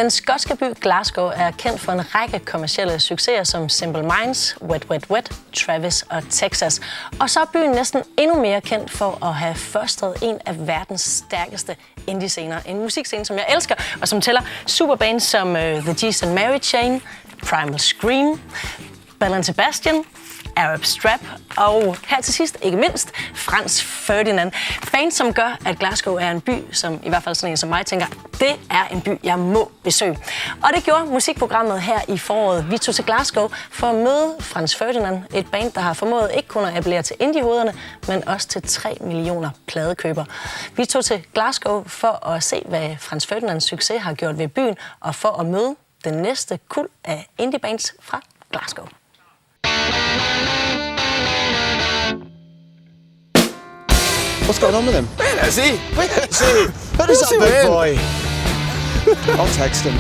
Den skotske by Glasgow er kendt for en række kommercielle succeser som Simple Minds, Wet Wet Wet, Travis og Texas. Og så er byen næsten endnu mere kendt for at have fostret en af verdens stærkeste indie-scener. En musikscene, som jeg elsker, og som tæller superbands som The G's and Mary Chain, Primal Scream, Bell and Sebastian, Arab Strap og her til sidst, ikke mindst, Franz Ferdinand. Bands, som gør, at Glasgow er en by, som i hvert fald sådan en som mig tænker, det er en by, jeg må besøge. Og det gjorde musikprogrammet her i foråret. Vi tog til Glasgow for at møde Franz Ferdinand, et band, der har formået ikke kun at appellere til indiehovederne, men også til 3 millioner pladekøbere. Vi tog til Glasgow for at se, hvad Franz Ferdinands succes har gjort ved byen, og for at møde den næste kuld af indiebands fra Glasgow. What's going on with him? Where is he? Where is he? Where is that big boy? I'll text him.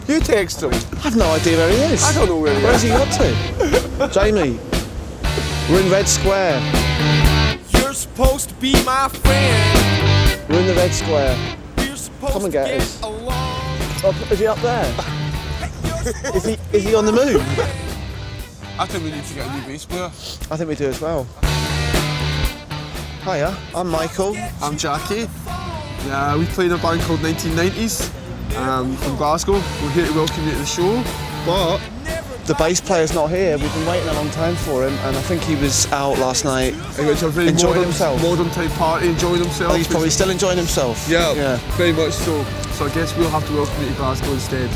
You text him. I've no idea where he is. I don't know where he is. Where's he got to? Jamie, we're in Red Square. You're supposed to be my friend. We're in the Red Square. You're supposed Come and to get get us. along. Is he up there? Is he on the moon? I think we need to get a new bass player. I think we do as well. Hiya, I'm Michael. I'm Jackie. Yeah, we play in a band called 1990s from Glasgow. We're here to welcome you to the show. But the bass player's not here. We've been waiting a long time for him, and I think he was out last night. He went to a very enjoying modern type party, enjoying himself. Oh, he's probably still enjoying himself. Yeah, very much so. So I guess we'll have to welcome you to Glasgow instead.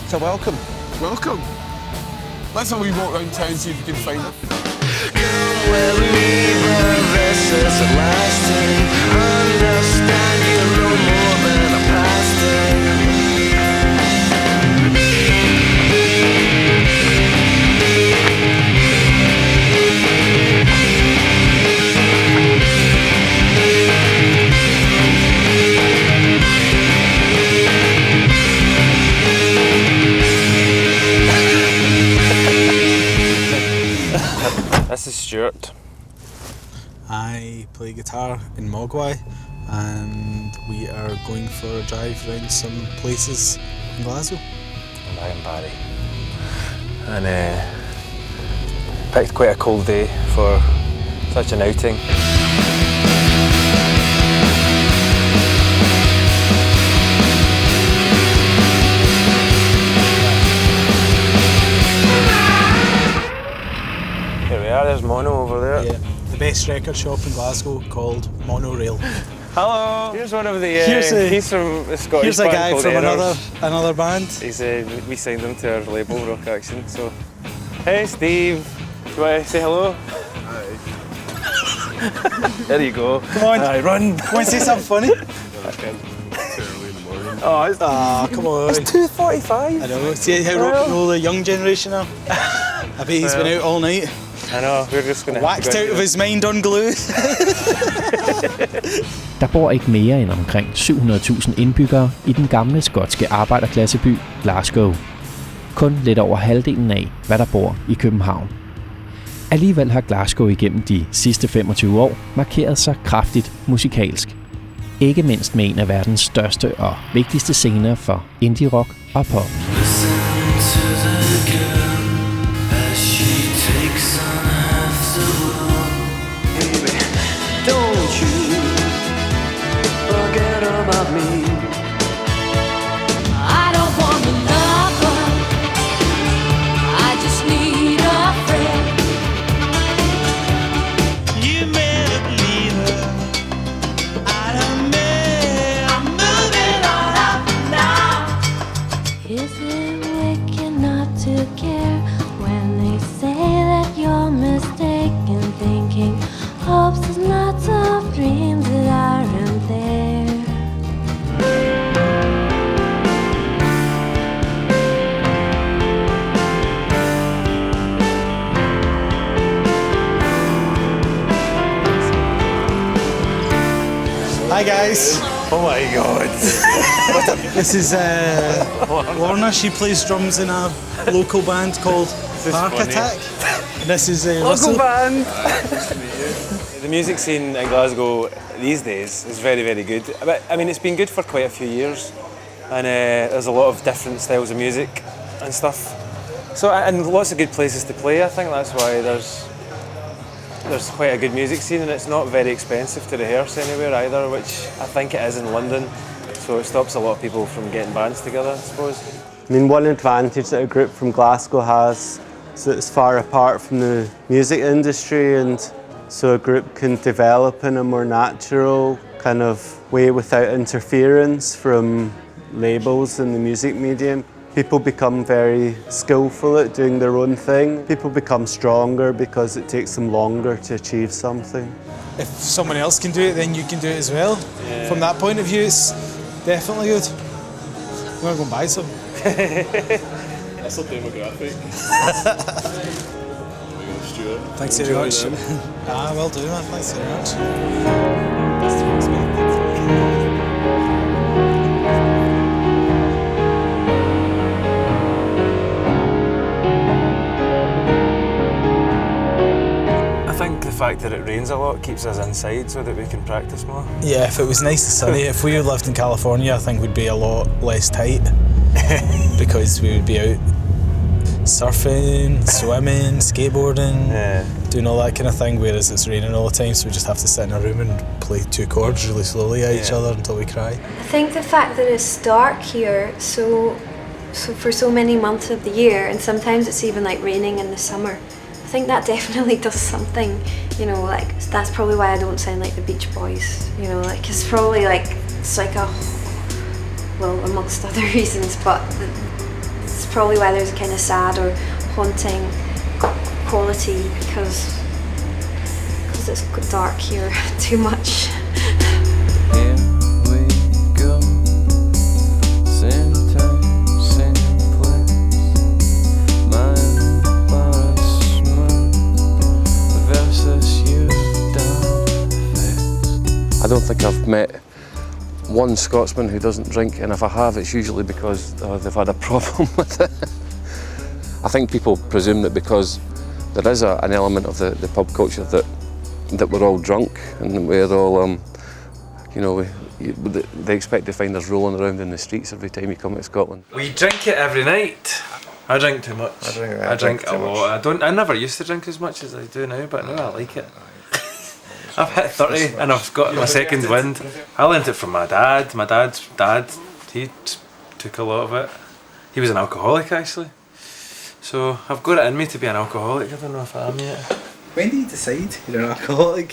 So welcome. Welcome. Let's have a wee walk around town, see if we can find it. This is Stuart. I play guitar in Mogwai, and we are going for a drive around some places in Glasgow. And I am Barry. And picked quite a cold day for such an outing. Here we are, there's Mono over there. Yeah, the best record shop in Glasgow called Monorail. Hello! Here's one of the, he's from the Scottish Here's a band guy called from Errors. another band. He's, we signed him to our label, Rock Action, so... Hey Steve, do you want to say hello? Hi. There you go. Come on. Aye, run! Come on, say something funny. Oh, it's, come on. it's 2:45. I know, see how rock and roll the young generation are? I bet he's been out all night. I know, we're just gonna Waxed out of his mind on glue. Der bor ikke mere end omkring 700.000 indbyggere i den gamle skotske arbejderklasseby Glasgow. Kun lidt over halvdelen af, hvad der bor i København. Alligevel har Glasgow igennem de sidste 25 år markeret sig kraftigt musikalsk. Ikke mindst med en af verdens største og vigtigste scener for indie rock og pop. Hi guys. Oh my god. This is Lorna. She plays drums in a local band called Park funny. Attack. And this is Local Russell. band! The music scene in Glasgow these days is very, very good. But, I mean, it's been good for quite a few years. and there's a lot of different styles of music and stuff. So, and lots of good places to play. I think that's why there's quite a good music scene, and it's not very expensive to rehearse anywhere either, which I think it is in London. So it stops a lot of people from getting bands together, I suppose. I mean, one advantage that a group from Glasgow has is that it's far apart from the music industry, and so a group can develop in a more natural kind of way without interference from labels in the music medium. People become very skillful at doing their own thing. People become stronger because it takes them longer to achieve something. If someone else can do it, then you can do it as well. Yeah. From that point of view, it's definitely good. I'm going to go and buy some. That's a demographic. Stuart. Thanks very much. Well done, man. Thanks very much. I think the fact that it rains a lot keeps us inside so that we can practice more. Yeah, if it was nice and sunny, if we lived in California, I think we'd be a lot less tight because we would be out surfing, swimming, skateboarding, doing all that kind of thing, whereas it's raining all the time, so we just have to sit in a room and play 2 chords really slowly at each other until we cry. I think the fact that it's dark here so for so many months of the year, and sometimes it's even like raining in the summer, I think that definitely does something, you know, like that's probably why I don't sound like the Beach Boys, you know, like it's probably like, it's like a, well, amongst other reasons, but it's probably why there's a kind of sad or haunting quality because it's dark here too much. Here we go, same time, same place. Mine was smooth versus you down face. I don't think I've met one Scotsman who doesn't drink, and if I have, it's usually because they've had a problem with it. I think people presume that because there is an element of the pub culture that we're all drunk and we're all, you know, they expect to find us rolling around in the streets every time you come to Scotland. We drink it every night. I drink too much. I drink a lot. I never used to drink as much as I do now, but now I like it. I've hit 30 and I've got my second wind. I learnt it from my dad. My dad's dad, he took a lot of it. He was an alcoholic actually. So I've got it in me to be an alcoholic. I don't know if I am yet. When do you decide you're an alcoholic?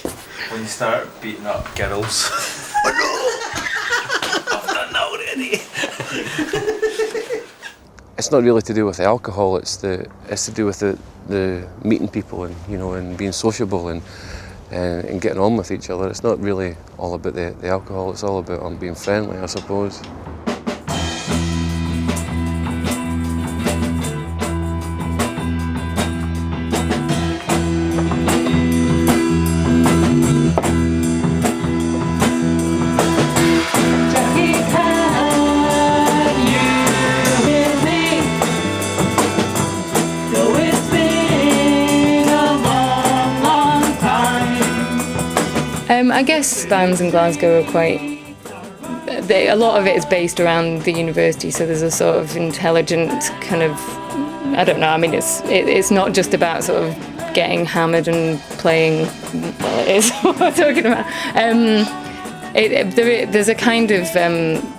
When you start beating up girls. I've done that already. It's not really to do with the alcohol, it's to do with the meeting people and, you know, and being sociable and getting on with each other. It's not really all about the alcohol, it's all about being friendly, I suppose. I guess bands in Glasgow are quite... a lot of it is based around the university, so there's a sort of intelligent kind of... I don't know, I mean, it's not just about sort of getting hammered and playing... Well, it is what we're talking about. There's a kind of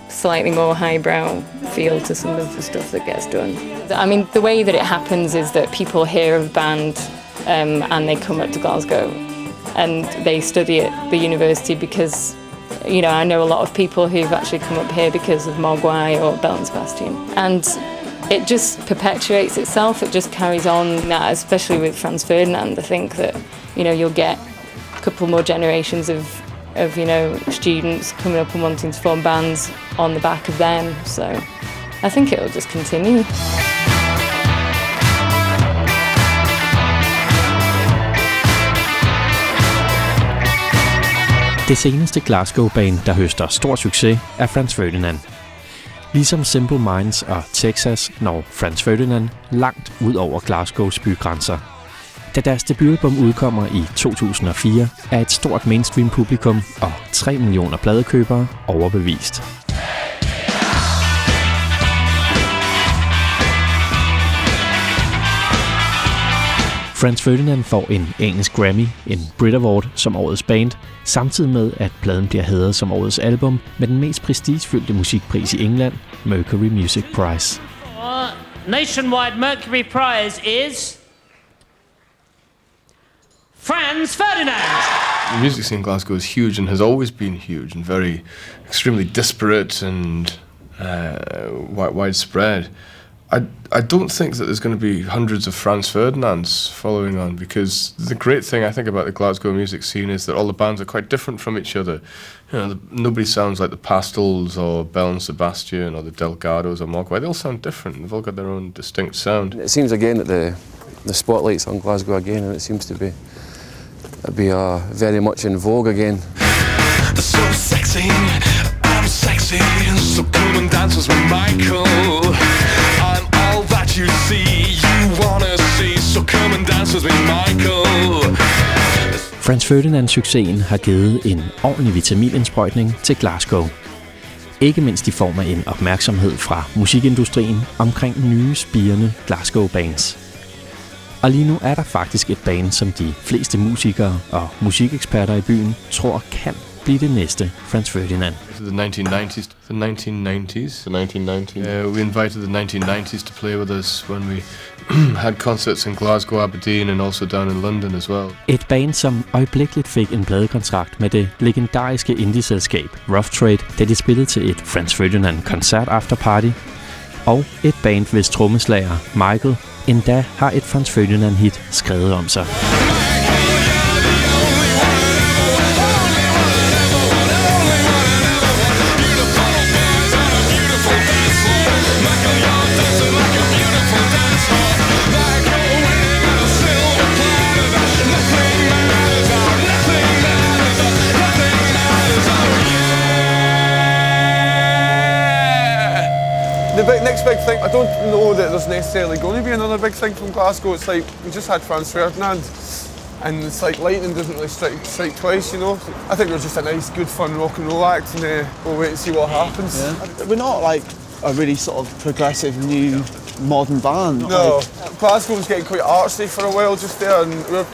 slightly more highbrow feel to some of the stuff that gets done. I mean, the way that it happens is that people hear of a band and they come up to Glasgow and they study at the university because, you know, I know a lot of people who've actually come up here because of Mogwai or Belt and Sebastian. And it just perpetuates itself, it just carries on, especially with Franz Ferdinand. I think that, you know, you'll get a couple more generations of you know, students coming up and wanting to form bands on the back of them. So I think it'll just continue. Det seneste Glasgow-band, der høster stor succes, er Franz Ferdinand. Ligesom Simple Minds og Texas når Franz Ferdinand langt ud over Glasgows bygrænser. Da deres debutalbum udkommer i 2004, er et stort mainstream publikum og 3 millioner pladekøbere overbevist. Franz Ferdinand får en engelsk Grammy, en Brit Award som årets band, samtidig med at pladen bliver hædret som årets album med den mest prestigefyldte musikpris i England, Mercury Music Prize. Nationwide Mercury Prize is Franz Ferdinand. The music scene in Glasgow is huge and has always been huge and very extremely disparate and widespread. I don't think that there's going to be hundreds of Franz Ferdinands following on, because the great thing I think about the Glasgow music scene is that all the bands are quite different from each other. You know, nobody sounds like the Pastels or Bell and Sebastian or the Delgados or Mogwai. They all sound different. They've all got their own distinct sound. It seems again that the spotlight's on Glasgow again, and it seems to be very much in vogue again. So sexy, I'm sexy, so come and dance with me, Michael. I'm all that you see, you wanna see, so come and dance with me, Michael. Franz Ferdinand-succesen har givet en ordentlig vitaminindsprøjtning til Glasgow. Ikke mindst i form af en opmærksomhed fra musikindustrien omkring nye spirende Glasgow-bands. Og lige nu er der faktisk et band, som de fleste musikere og musikeksperter i byen tror kan blive det næste Franz Ferdinand. The 1990s. We invited the 1990s to play with us when we had concerts in Glasgow, Aberdeen and also down in London as well. Et band, som øjeblikkeligt fik en pladekontrakt med det legendariske indie-selskab Rough Trade, da de spillede til et Franz Ferdinand koncert afterparty. Og et band, hvis trommeslager Michael endda har et Franz Ferdinand-hit skrevet om sig. The next big thing, I don't know that there's necessarily going to be another big thing from Glasgow. It's like, we just had Franz Ferdinand, and it's like lightning doesn't really strike twice, you know. I think we're just a nice, good, fun rock and roll act, and we'll wait and see what happens. Yeah. We're not like a really sort of progressive, new, modern band. No, Glasgow was getting quite artsy for a while just there, and we're a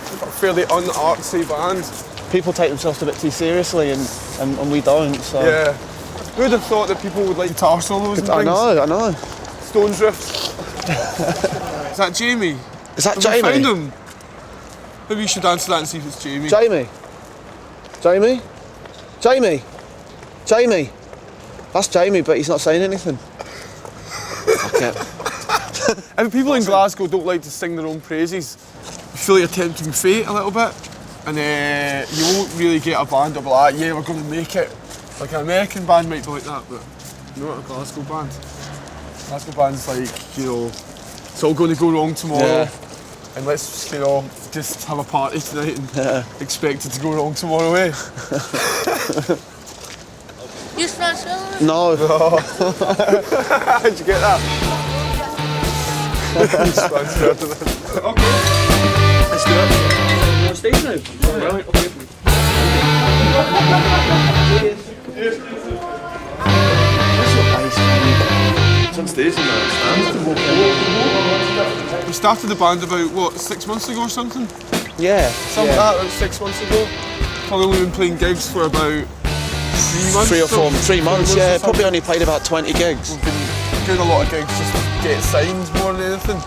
fairly un-artsy band. People take themselves a bit too seriously, and we don't, so... Yeah. Who would have thought that people would like guitar solos and things? I know. Stones riffs. Is that Jamie? Is that Have Jamie? we found him? Maybe you should answer that and see if it's Jamie. Jamie? That's Jamie, but he's not saying anything. Okay. And people in Glasgow don't like to sing their own praises. You feel like you're tempting fate a little bit. And you won't really get a band that'll be like, yeah, we're going to make it. Like an American band might be like that, but not a Glasgow band. Glasgow band's like, you know, it's all going to go wrong tomorrow. Yeah. And let's, you know, just have a party tonight and expect it to go wrong tomorrow, eh? You Franz Ferdinand? No. How'd you get that? Franz Ferdinand. Okay. Let's do it. You're on stage now? Right, okay. It's on stage in the stand. We started the band about, what, 6 months ago or something? Yeah. Something like that, about 6 months ago. Probably only been playing gigs for about 3 months. 3 months, yeah. Probably only played about 20 gigs. We've been doing a lot of gigs just to get signed more than anything,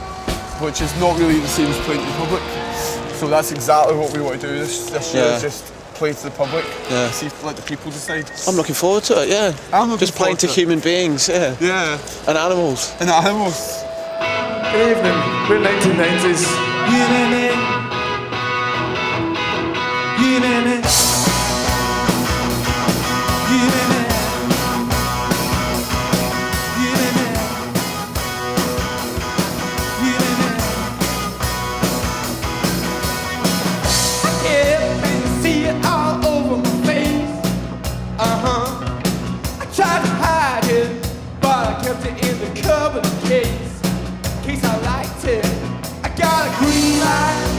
which is not really the same as playing to the public. So that's exactly what we want to do this year, just play to the public, see if let the people decide. I'm looking forward to it, yeah. I'm looking just playing to human beings, yeah. Yeah. And animals. And animals. Good evening, we're 1990s. In the cupboard case I liked it. I got a green light.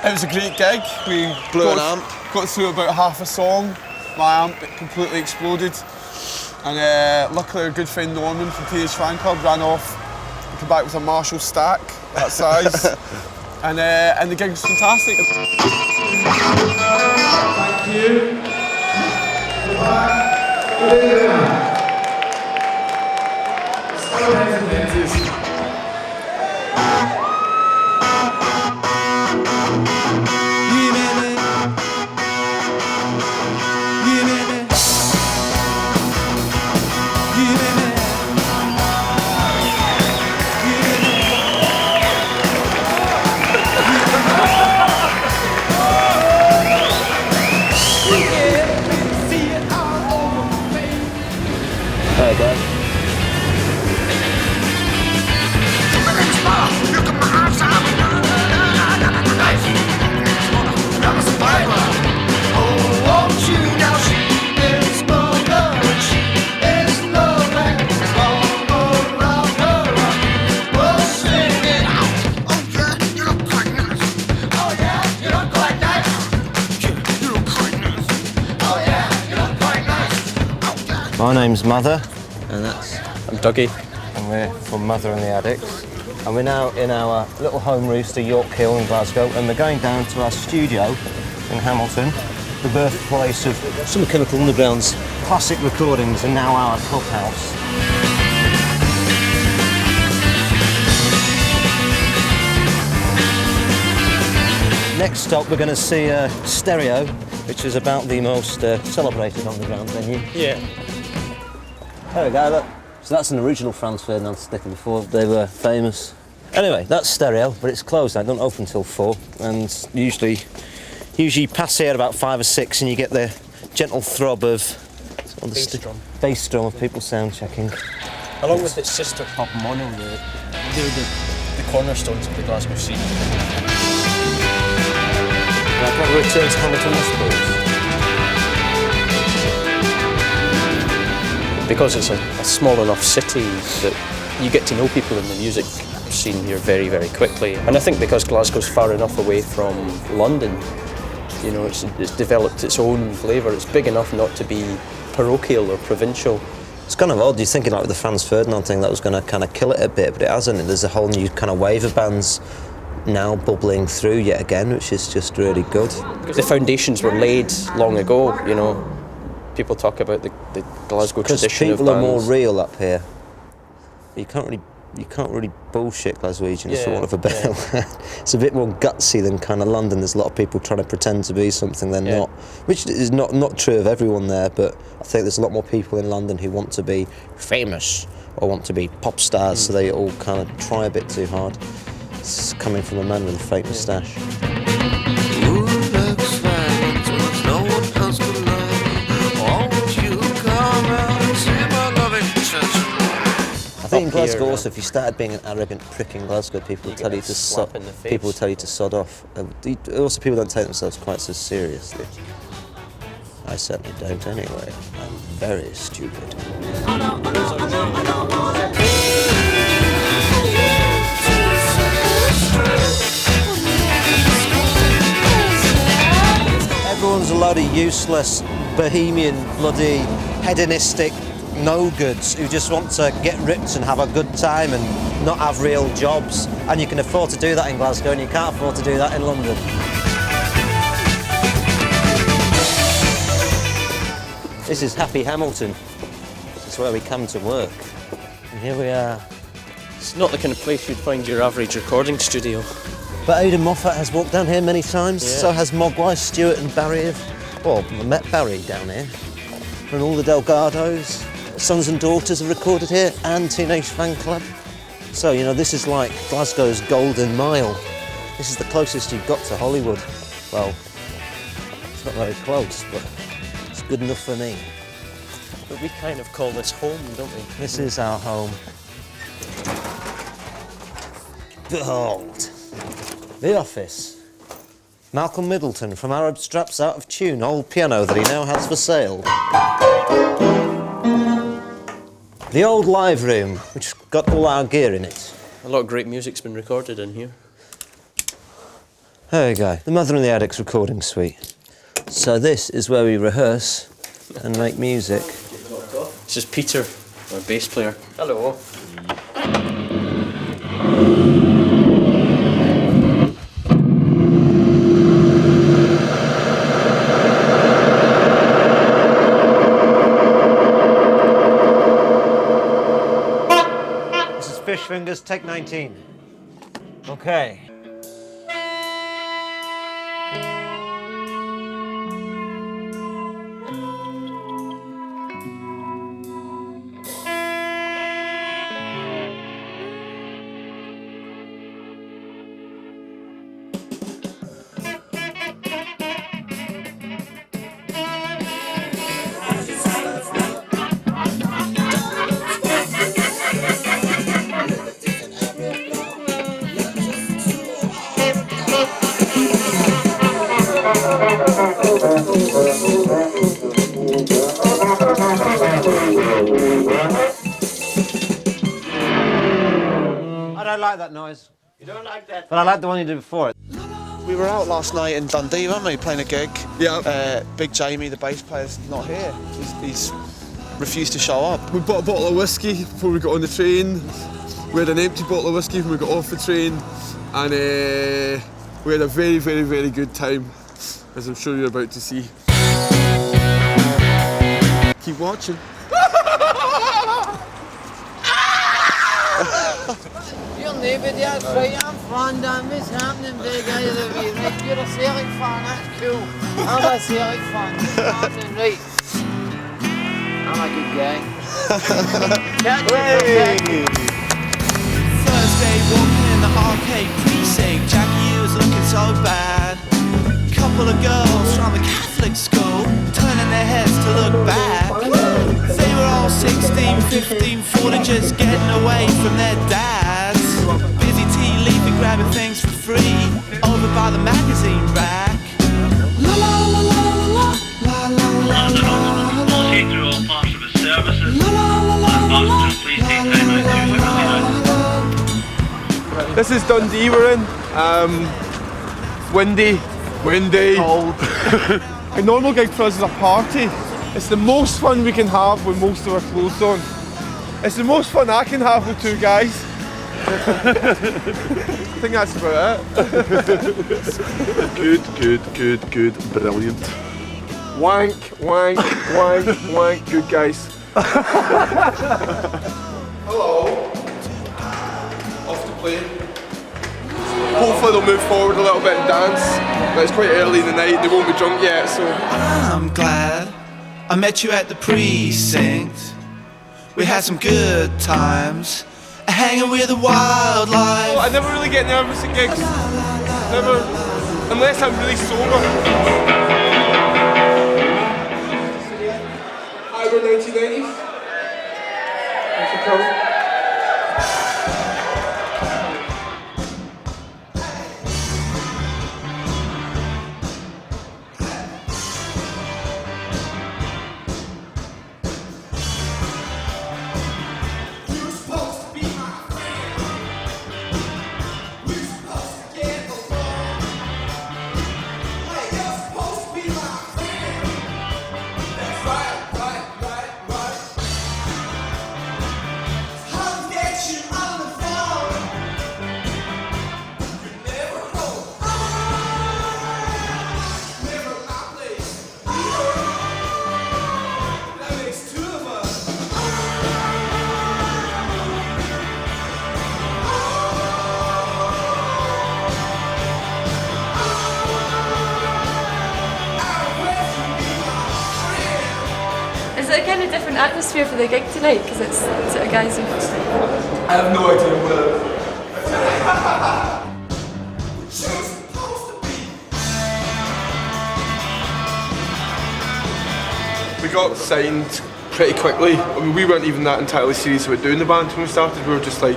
It was a great gig. We Blew an amp. Got through about half a song. My amp completely exploded. And luckily our good friend Norman from Teenage Fan Club ran off and came back with a Marshall stack that size. and the gig was fantastic. Thank you. Hey guys. My name's Mother, and I'm Dougie, and we're from Mother and the Addicts. And we're now in our little home rooster, York Hill in Glasgow, and we're going down to our studio in Hamilton, the birthplace of some of Chemical Underground's classic recordings, and now our clubhouse. Next stop, we're going to see Stereo, which is about the most celebrated underground venue. Yeah. There we go, look. So that's an original Franz Ferdinand sticker before they were famous. Anyway, that's Stereo, but it's closed now, it doesn't open until 4. And usually pass here about 5 or 6 and you get the gentle throb of bass drum of people sound checking. Along with its sister pop mono, they're the cornerstones of the Glasgow scene. Like a return to Hamilton, I suppose. Because it's a small enough city that you get to know people in the music scene here very, very quickly. And I think because Glasgow's far enough away from London, you know, it's developed its own flavour. It's big enough not to be parochial or provincial. It's kind of odd, you're thinking like with the Franz Ferdinand thing that was going to kind of kill it a bit, but it hasn't. And there's a whole new kind of wave of bands now bubbling through yet again, which is just really good. The foundations were laid long ago, you know. People talk about the Glasgow tradition of bands. People are more real up here. You can't really bullshit Glaswegians for want of a better word. It's a bit more gutsy than kind of London. There's a lot of people trying to pretend to be something they're not, which is not true of everyone there, but I think there's a lot more people in London who want to be famous or want to be pop stars, so they all kind of try a bit too hard. It's coming from a man with a fake moustache. I think in Glasgow also, if you started being an arrogant prick in Glasgow, people would tell you to sod off. Also, people don't take themselves quite so seriously. I certainly don't anyway. I'm very stupid. Everyone's a load of useless, bohemian, bloody, hedonistic no-goods who just want to get ripped and have a good time and not have real jobs. And you can afford to do that in Glasgow and you can't afford to do that in London. This is Happy Hamilton. This is where we come to work. And here we are. It's not the kind of place you'd find your average recording studio. But Aidan Moffat has walked down here many times, so has Mogwai, Stewart and Barry. Well, I met Barry down here. And all the Delgados. Sons and Daughters are recorded here, and Teenage Fan Club. So, you know, this is like Glasgow's Golden Mile. This is the closest you've got to Hollywood. Well, it's not very close, but it's good enough for me. But we kind of call this home, don't we? This is our home. Behold, the office. Malcolm Middleton from Arab Straps Out of Tune, old piano that he now has for sale. The old live room, which got all our gear in it. A lot of great music's been recorded in here. There we go, the Mother and the Addicts recording suite. So this is where we rehearse and make music. This is Peter, our bass player. Hello. This is Fish Fingers, take 19. Okay. I don't like that noise. You don't like that? But I like the one you did before. We were out last night in Dundee, weren't we, playing a gig? Yeah. Big Jamie, the bass player's not here. He's refused to show up. We bought a bottle of whiskey before we got on the train. We had an empty bottle of whiskey when we got off the train, and we had a very, very, very good time, as I'm sure you're about to see. Keep watching. You'll never get free and fun down this happening big out of the way. Right, you're a sailing fan, that's cool. I'm a sailing fan, it's happening, right. I'm a good guy. Catch you. Thursday walking in the arcade precinct, Jackie was looking so bad. Couple of girls from the Catholic school turning their heads to look back. They were all 16, 15, 14, just getting away from their dads. Busy tea leafing, grabbing things for free over by the magazine rack. La la la la la la la la la la. See through all parts of his services. La la la la la. Please take time out to. This is Dundee we're in. Windy. Cold. A normal gig for us is a party. It's the most fun we can have with most of our clothes on. It's the most fun I can have with two guys. I think that's about it. Good, brilliant. Wank, good guys. Hello. Off to play. Hopefully they'll move forward a little bit and dance. But it's quite early in the night, they won't be drunk yet, so... I'm glad I met you at the precinct. We had some good times, hanging with the wildlife. Oh, I never really get nervous at gigs. Never, unless I'm really sober. Hi, we're 1990s. Thanks for coming. Is it a kind of different atmosphere for the gig tonight? Because it's sort of guys who... I have no idea where. We got signed pretty quickly. I mean, we weren't even that entirely serious about doing the band when we started. We were just like,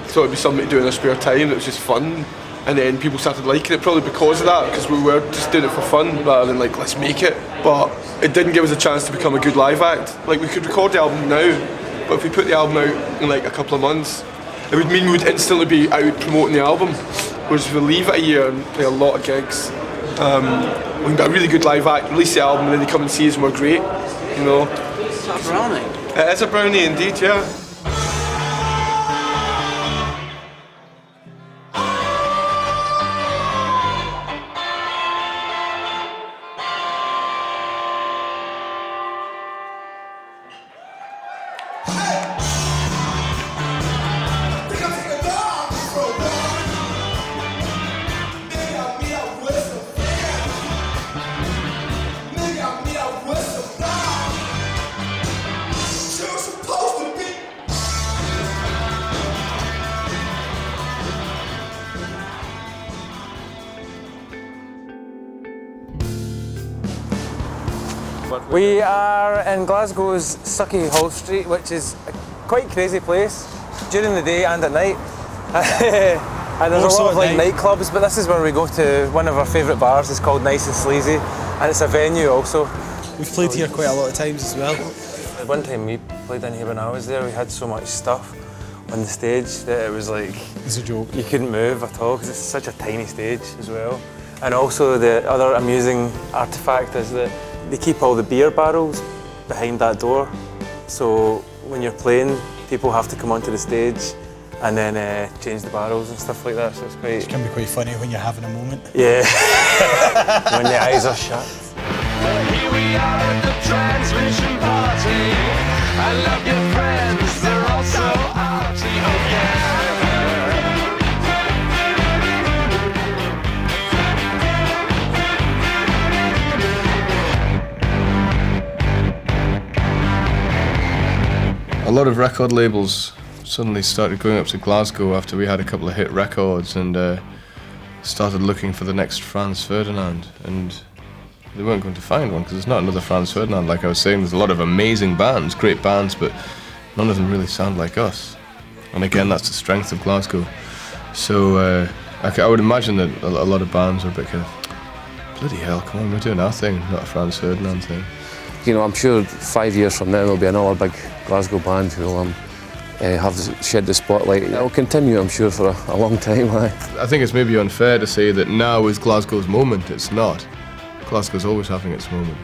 thought it'd be something to do in our spare time. It was just fun. And then people started liking it, probably because of that, because we were just doing it for fun rather than like, let's make it. But it didn't give us a chance to become a good live act. Like, we could record the album now, but if we put the album out in like a couple of months, it would mean we'd instantly be out promoting the album. whereas if we leave it a year and play a lot of gigs, we can get a really good live act, release the album, and then they come and see us and we're great, you know. Is that a brownie? It is a brownie indeed, yeah. We are in Glasgow's Sucky Hall Street, which is a quite crazy place during the day and at night. And there's also a lot of nightclubs, but this is where we go to one of our favourite bars. It's called Nice and Sleazy, and it's a venue also. We've played here quite a lot of times as well. One time we played in here when I was there, we had so much stuff on the stage that it was like... It's a joke. You couldn't move at all because it's such a tiny stage as well. And also the other amusing artefact is that they keep all the beer barrels behind that door. So when you're playing, people have to come onto the stage and then change the barrels and stuff like that. So it's quite... It can be quite funny when you're having a moment. Yeah, when the eyes are shut. Well, here we are at the transmission party. I love your friends, they're all so arty. Oh yeah. A lot of record labels suddenly started going up to Glasgow after we had a couple of hit records and started looking for the next Franz Ferdinand, and they weren't going to find one because there's not another Franz Ferdinand. Like I was saying, there's a lot of amazing bands, great bands, but none of them really sound like us. And again, that's the strength of Glasgow. So I would imagine that a lot of bands are a bit kind of, bloody hell, come on, we're doing our thing, not a Franz Ferdinand thing. You know, I'm sure 5 years from now there'll be another big Glasgow band who'll have shed the spotlight. It'll continue, I'm sure, for a long time. I think it's maybe unfair to say that now is Glasgow's moment. It's not. Glasgow's always having its moment.